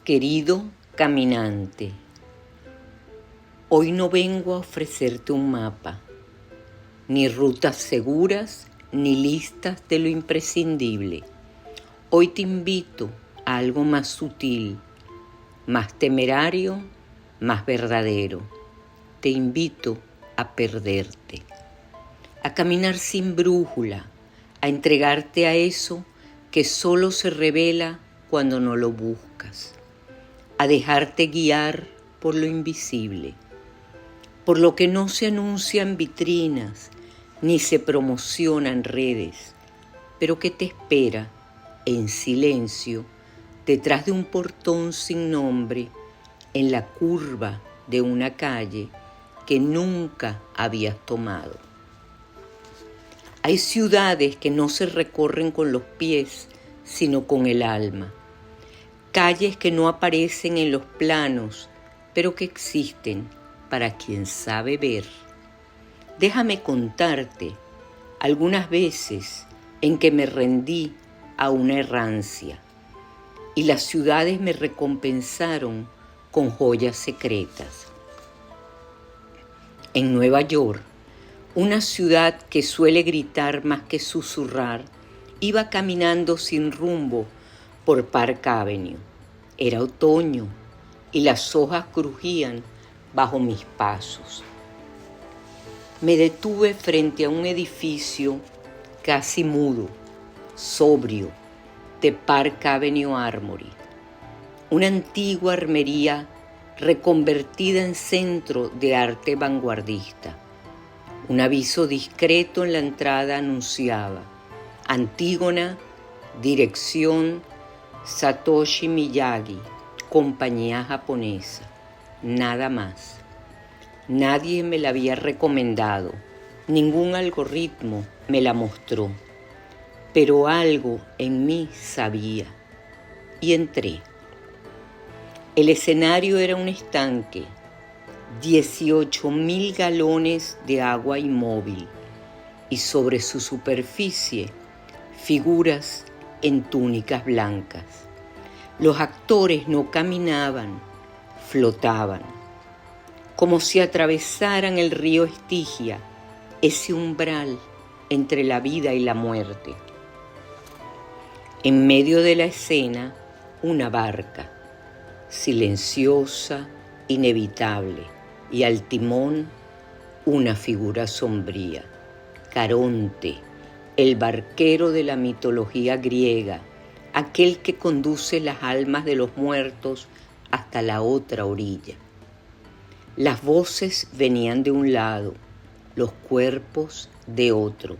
Querido caminante, hoy no vengo a ofrecerte un mapa, ni rutas seguras, ni listas de lo imprescindible. Hoy te invito a algo más sutil, más temerario, más verdadero. Te invito a perderte, a caminar sin brújula, a entregarte a eso que solo se revela cuando no lo buscas, a dejarte guiar por lo invisible, por lo que no se anuncia en vitrinas ni se promociona en redes, pero que te espera en silencio detrás de un portón sin nombre en la curva de una calle que nunca habías tomado. Hay ciudades que no se recorren con los pies, sino con el alma. Calles que no aparecen en los planos, pero que existen para quien sabe ver. Déjame contarte algunas veces en que me rendí a una errancia y las ciudades me recompensaron con joyas secretas. En Nueva York, una ciudad que suele gritar más que susurrar, iba caminando sin rumbo por Park Avenue. Era otoño y las hojas crujían bajo mis pasos. Me detuve frente a un edificio casi mudo, sobrio, de Park Avenue Armory, una antigua armería reconvertida en centro de arte vanguardista. Un aviso discreto en la entrada anunciaba: Antígona, dirección Satoshi Miyagi, compañía japonesa. Nada más. Nadie me la había recomendado, ningún algoritmo me la mostró, pero algo en mí sabía y entré. El escenario era un estanque, 18,000 galones de agua inmóvil y sobre su superficie figuras en túnicas blancas. Los actores no caminaban, flotaban, como si atravesaran el río Estigia, ese umbral entre la vida y la muerte. En medio de la escena, una barca, silenciosa, inevitable, y al timón una figura sombría, Caronte, el barquero de la mitología griega, aquel que conduce las almas de los muertos hasta la otra orilla. Las voces venían de un lado, los cuerpos de otro.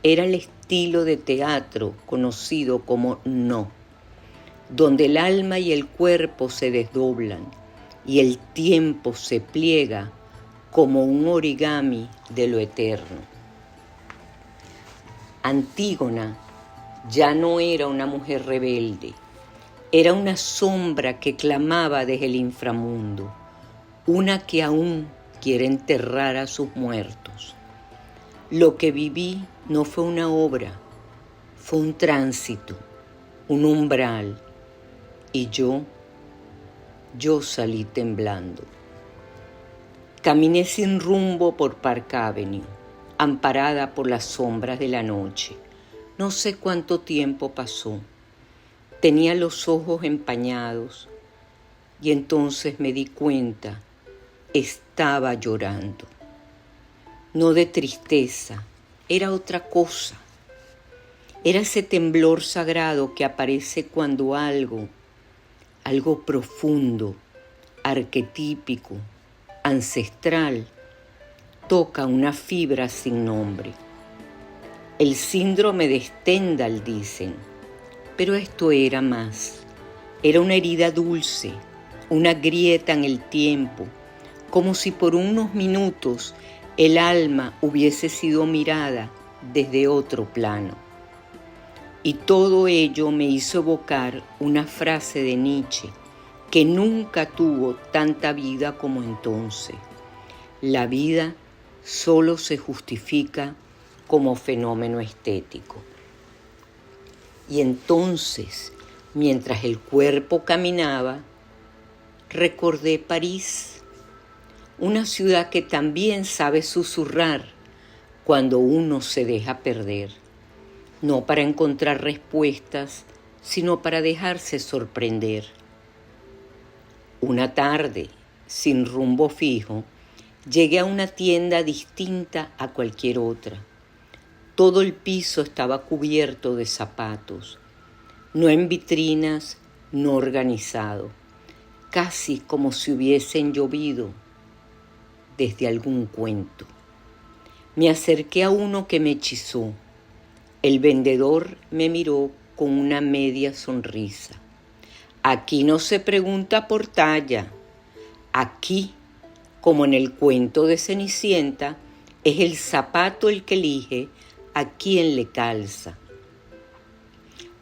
Era el estilo de teatro conocido como No, donde el alma y el cuerpo se desdoblan y el tiempo se pliega como un origami de lo eterno. Antígona ya no era una mujer rebelde, era una sombra que clamaba desde el inframundo, una que aún quiere enterrar a sus muertos. Lo que viví no fue una obra, fue un tránsito, un umbral, y yo salí temblando. Caminé sin rumbo por Park Avenue, amparada por las sombras de la noche. No sé cuánto tiempo pasó. Tenía los ojos empañados y entonces me di cuenta, estaba llorando. No de tristeza, era otra cosa. Era ese temblor sagrado que aparece cuando algo profundo, arquetípico, ancestral, toca una fibra sin nombre. El síndrome de Stendhal, dicen, pero esto era más. Era una herida dulce, una grieta en el tiempo, como si por unos minutos el alma hubiese sido mirada desde otro plano. Y todo ello me hizo evocar una frase de Nietzsche que nunca tuvo tanta vida como entonces. La vida solo se justifica como fenómeno estético. Y entonces, mientras el cuerpo caminaba, recordé París, una ciudad que también sabe susurrar cuando uno se deja perder, no para encontrar respuestas, sino para dejarse sorprender. Una tarde, sin rumbo fijo, llegué a una tienda distinta a cualquier otra. Todo el piso estaba cubierto de zapatos, no en vitrinas, no organizado, casi como si hubiesen llovido desde algún cuento. Me acerqué a uno que me hechizó. El vendedor me miró con una media sonrisa. Aquí no se pregunta por talla. Aquí, como en el cuento de Cenicienta, es el zapato el que elige a quién le calza.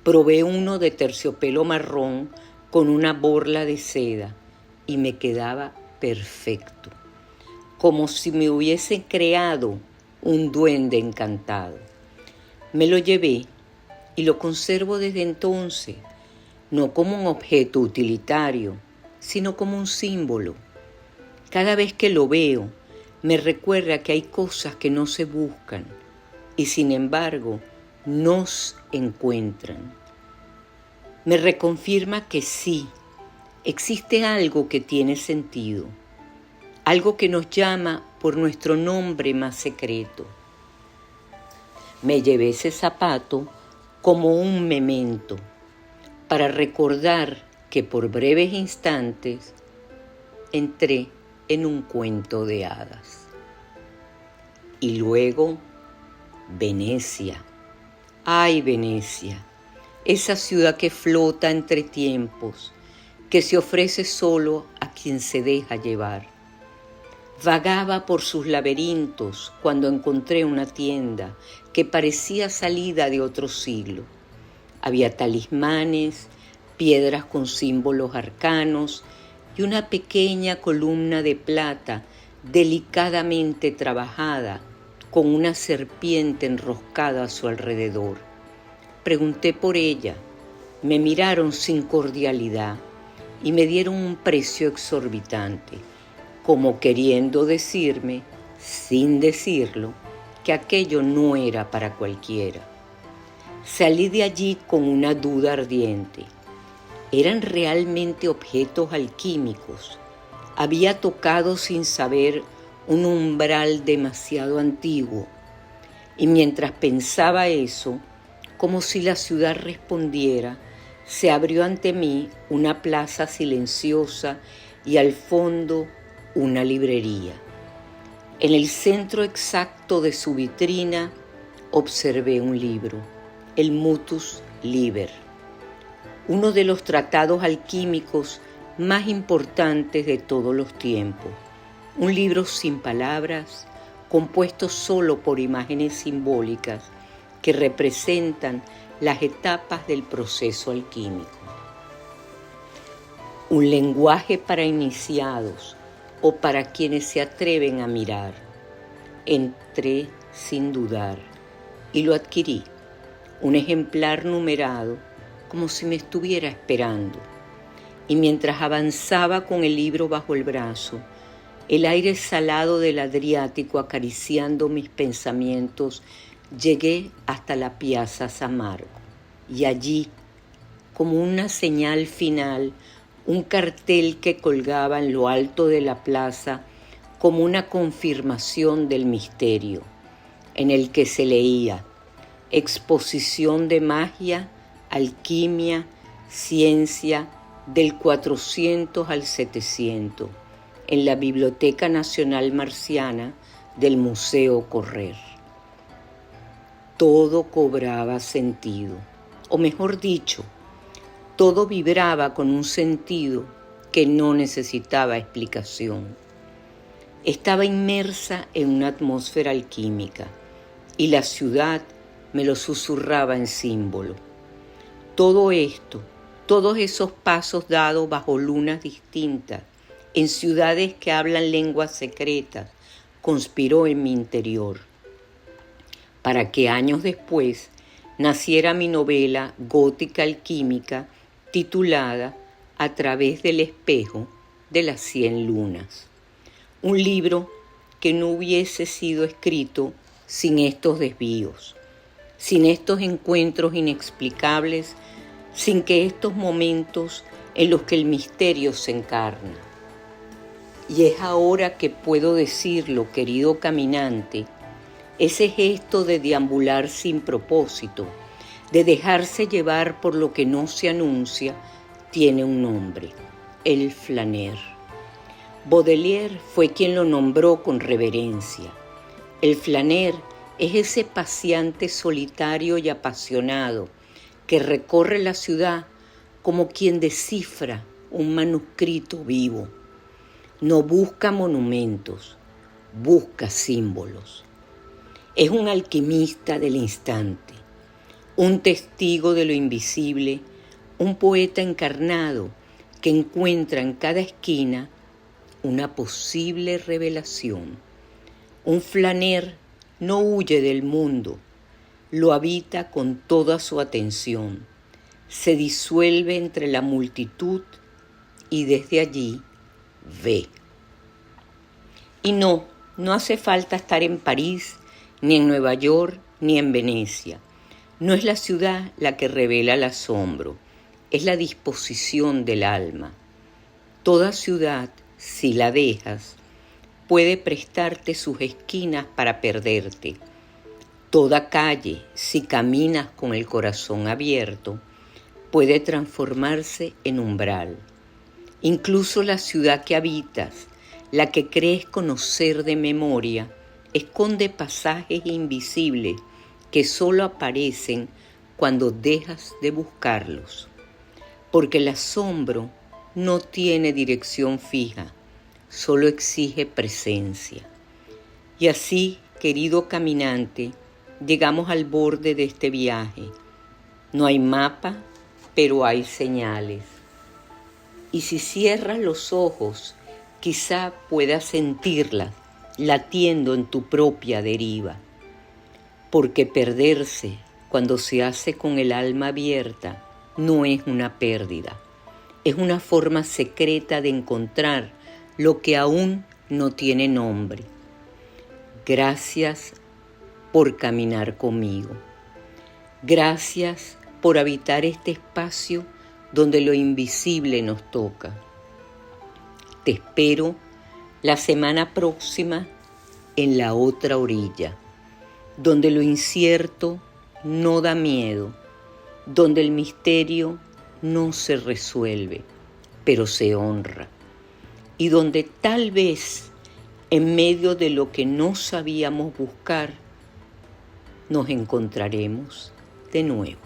Probé uno de terciopelo marrón con una borla de seda y me quedaba perfecto, como si me hubiese creado un duende encantado. Me lo llevé y lo conservo desde entonces, no como un objeto utilitario, sino como un símbolo. Cada vez que lo veo, me recuerda que hay cosas que no se buscan y sin embargo nos encuentran. Me reconfirma que sí, existe algo que tiene sentido, algo que nos llama por nuestro nombre más secreto. Me llevé ese zapato como un memento para recordar que por breves instantes entré en un cuento de hadas. Y luego Venecia. ¡Ay, Venecia! Esa ciudad que flota entre tiempos, que se ofrece solo a quien se deja llevar. Vagaba por sus laberintos cuando encontré una tienda que parecía salida de otro siglo. Había talismanes, piedras con símbolos arcanos y una pequeña columna de plata delicadamente trabajada con una serpiente enroscada a su alrededor. Pregunté por ella, me miraron sin cordialidad y me dieron un precio exorbitante, como queriendo decirme, sin decirlo, que aquello no era para cualquiera. Salí de allí con una duda ardiente. ¿Eran realmente objetos alquímicos? Había tocado sin saber un umbral demasiado antiguo, y mientras pensaba eso, como si la ciudad respondiera, se abrió ante mí una plaza silenciosa y al fondo una librería. En el centro exacto de su vitrina observé un libro, el Mutus Liber, uno de los tratados alquímicos más importantes de todos los tiempos. Un libro sin palabras, compuesto solo por imágenes simbólicas que representan las etapas del proceso alquímico. Un lenguaje para iniciados o para quienes se atreven a mirar. Entré sin dudar y lo adquirí, un ejemplar numerado como si me estuviera esperando. Y mientras avanzaba con el libro bajo el brazo, el aire salado del Adriático acariciando mis pensamientos, llegué hasta la Piazza San Marco y allí, como una señal final, un cartel que colgaba en lo alto de la plaza como una confirmación del misterio, en el que se leía Exposición de magia, alquimia, ciencia del 400 al 700 en la Biblioteca Nacional Marciana del Museo Correr. Todo cobraba sentido, o mejor dicho, todo vibraba con un sentido que no necesitaba explicación. Estaba inmersa en una atmósfera alquímica y la ciudad me lo susurraba en símbolo. Todo esto, todos esos pasos dados bajo lunas distintas, en ciudades que hablan lenguas secretas, conspiró en mi interior, para que años después naciera mi novela gótica alquímica titulada A través del espejo de las 100 lunas. Un libro que no hubiese sido escrito sin estos desvíos, sin estos encuentros inexplicables, sin que estos momentos en los que el misterio se encarna. Y es ahora que puedo decirlo, querido caminante, ese gesto de deambular sin propósito, de dejarse llevar por lo que no se anuncia, tiene un nombre: el flâner. Baudelaire fue quien lo nombró con reverencia. El flâner es ese paseante solitario y apasionado que recorre la ciudad como quien descifra un manuscrito vivo. No busca monumentos, busca símbolos. Es un alquimista del instante, un testigo de lo invisible, un poeta encarnado que encuentra en cada esquina una posible revelación. Un flâner no huye del mundo, lo habita con toda su atención, se disuelve entre la multitud y desde allí ve. Y no hace falta estar en París, ni en Nueva York, ni en Venecia. No es la ciudad la que revela el asombro, es la disposición del alma. Toda ciudad, si la dejas, puede prestarte sus esquinas para perderte. Toda calle, si caminas con el corazón abierto, puede transformarse en umbral. Incluso la ciudad que habitas, la que crees conocer de memoria, esconde pasajes invisibles que solo aparecen cuando dejas de buscarlos. Porque el asombro no tiene dirección fija, solo exige presencia. Y así, querido caminante, llegamos al borde de este viaje. No hay mapa, pero hay señales. Y si cierras los ojos, quizá puedas sentirlas latiendo en tu propia deriva. Porque perderse cuando se hace con el alma abierta no es una pérdida, es una forma secreta de encontrar lo que aún no tiene nombre. Gracias por caminar conmigo. Gracias por habitar este espacio donde lo invisible nos toca. Te espero la semana próxima en la otra orilla, donde lo incierto no da miedo, donde el misterio no se resuelve, pero se honra, y donde tal vez en medio de lo que no sabíamos buscar, nos encontraremos de nuevo.